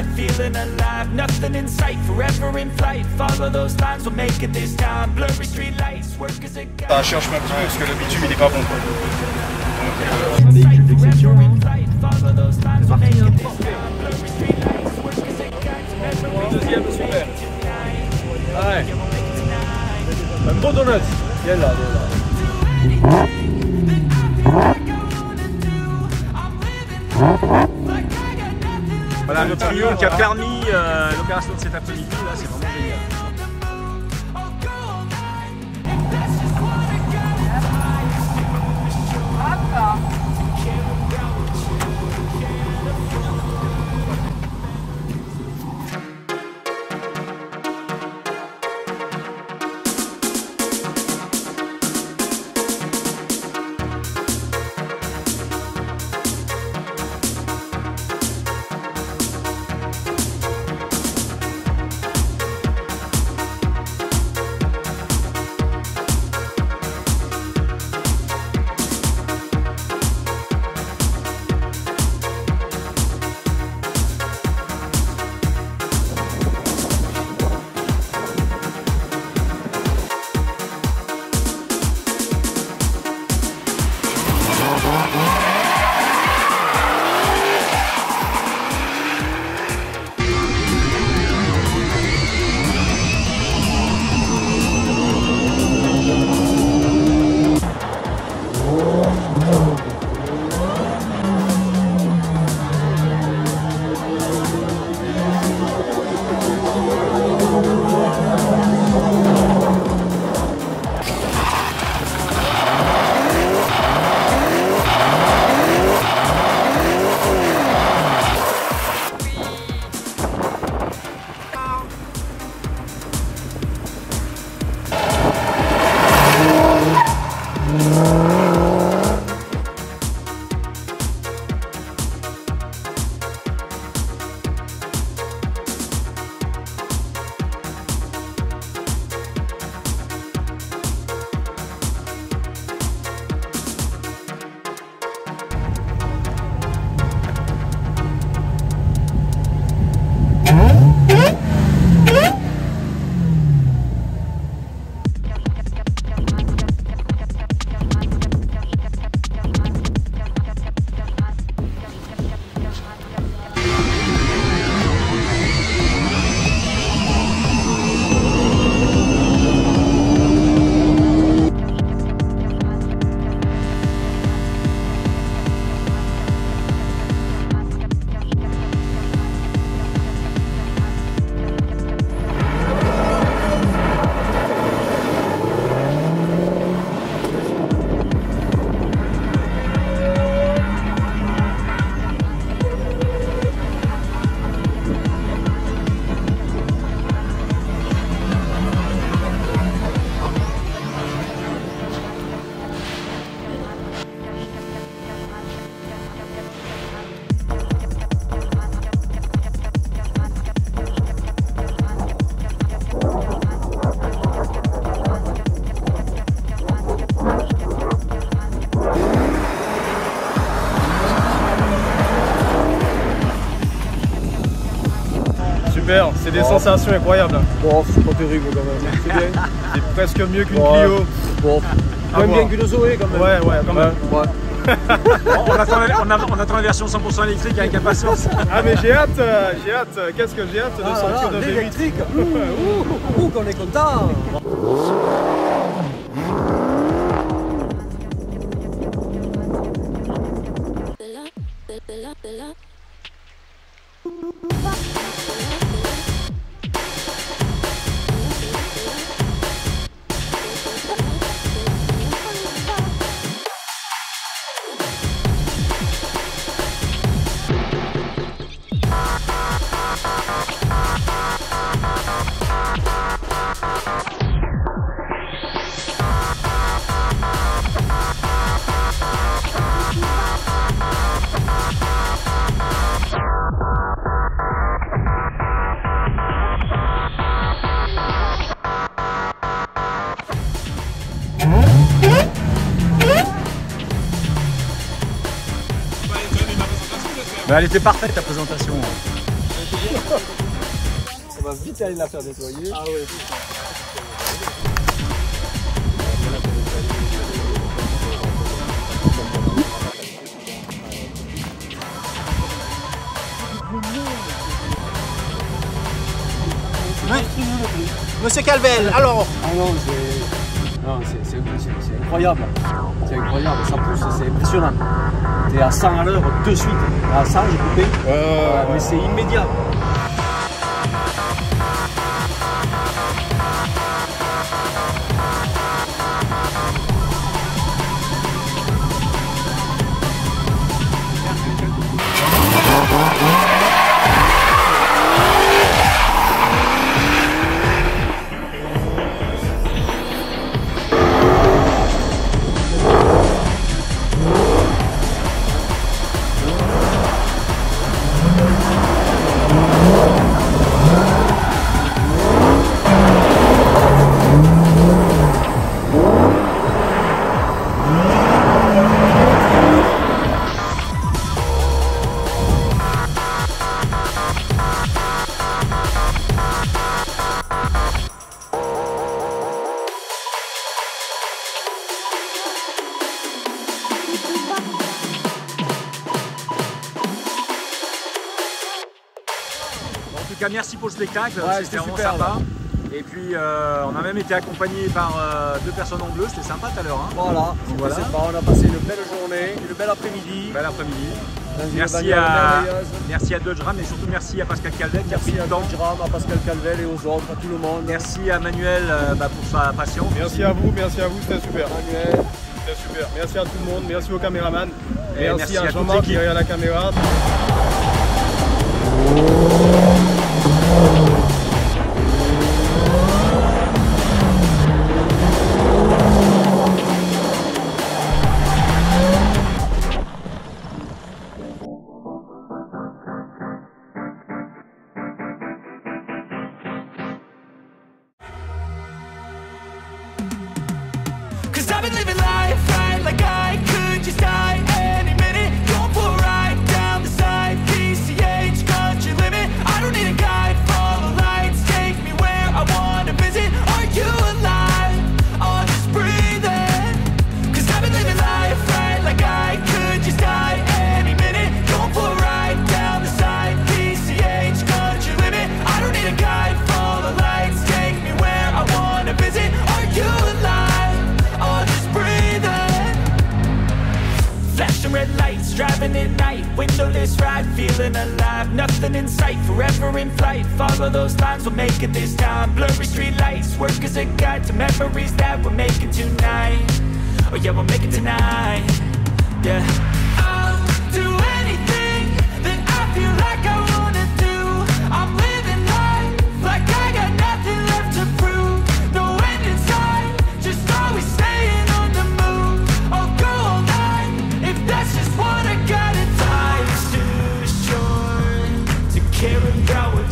inside, feeling alive. Nothing in sight, forever in flight. Follow those lines, we'll make it this time. Blurry street lights, work as a guide. Ça cherche un petit peu parce que le bitume il est pas bon quoi. Un véhicule d'exception, hein. C'est parti, hein. Deuxième, super. Ouais. Un gros donut. Viens là, Voilà le trio qui a permis l'opération de cet après-midi, là c'est vraiment génial. C'est des sensations incroyables. Bon, c'est pas terrible quand même. C'est bien. C'est presque mieux qu'une Clio. Bon, moins bien qu'une Zoé quand même. Ouais, quand même. Ouais. on attend la version 100% électrique avec impatience. Ah mais j'ai hâte. Qu'est-ce que j'ai hâte de sortir de V8. L'électrique. Ouh, qu'on est content. Bah, elle était parfaite ta présentation. On va vite aller la faire nettoyer. Ah ouais. Monsieur Calvel, alors Ah non, c'est incroyable. C'est incroyable, ça pousse, c'est impressionnant. T'es à 100 à l'heure de suite. À 100, j'ai coupé. Mais c'est immédiat. En tout cas, merci pour le spectacle, Ouais, c'était vraiment super, sympa. là. Et puis on a même été accompagné par 2 personnes en bleu, c'était sympa tout à l'heure. Hein. Voilà, Voilà. sympa. On a passé une belle journée, une belle après-midi. Bel après-midi. Merci Merci à Dodge Ram et surtout merci à Pascal Calvet qui a pris Merci à le temps. Dodge Ram, à Pascal Calvel et aux autres, à tout le monde. Merci à Manuel pour sa patience. Merci à vous, c'était super. Manuel. C'était super. Merci à tout le monde, merci aux caméramans. Et Merci à toute Jean-Marc l'équipe. derrière la caméra. Cause I've been living life right like I could just die any minute. Going for a ride down the side, PCH, country limit. I don't need a guide, follow lights, take me where I wanna visit. Are you alive? Or just breathing? Cause I've been living life right like I could just die any minute. Going for a ride down the side, PCH, country limit. I don't need a guide, follow lights, take me where I wanna visit. Are you alive? Flashing red lights, driving at night, windowless ride, feeling alive. Nothing in sight, forever in flight. Follow those lines, we'll make it this time. Blurry street lights, work as a guide to memories that we're making tonight. Oh yeah, we'll make it tonight. Yeah. I'll do anything that I feel like I wanna do. I'm living life like I got nothing left to prove. No end in sight, just always staying on the move. I'll go all night if that's just what I got. Life's too short to care about what